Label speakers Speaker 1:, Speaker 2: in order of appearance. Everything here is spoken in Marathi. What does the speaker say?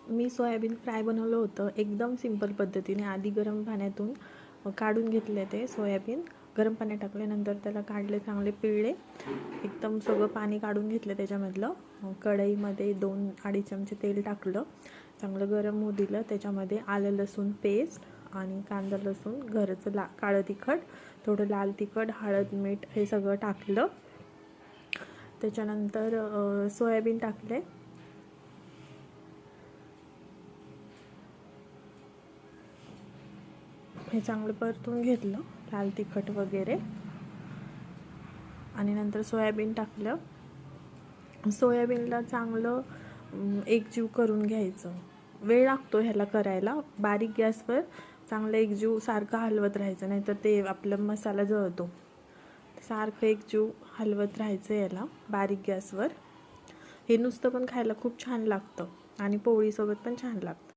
Speaker 1: मी सोयाबीन फ्राय बनवलं होतं एकदम सिंपल पद्धतीने. आधी गरम पाण्यातून काढून घेतले ते सोयाबीन, गरम पाण्यात टाकल्यानंतर त्याला काढले, चांगले पिळले, एकदम सगळं पाणी काढून घेतलं त्याच्यामधलं. कढईमध्ये 2-2.5 चमचे तेल टाकलं, चांगलं गरम होऊ दिलं. त्याच्यामध्ये आलं लसूण पेस्ट आणि कांदा लसूण घरचं काळं तिखट, थोडं लाल तिखट, हळद, मीठ हे सगळं टाकलं. त्याच्यानंतर सोयाबीन टाकले. हे चांगलं परतून घेतलं, लाल तिखट वगैरे, आणि नंतर सोयाबीन टाकलं. सोयाबीनला चांगलं एकजीव करून घ्यायचं. वेळ लागतो ह्याला करायला. बारीक गॅसवर चांगलं एकजीव सारखं हलवत राहायचं, नाहीतर ते आपला मसाला जळतो. सारखं एकजीव हलवत राहायचं याला बारीक गॅसवर. हे नुसतं पण खायला खूप छान लागतं आणि पोळीसोबत पण छान लागतं.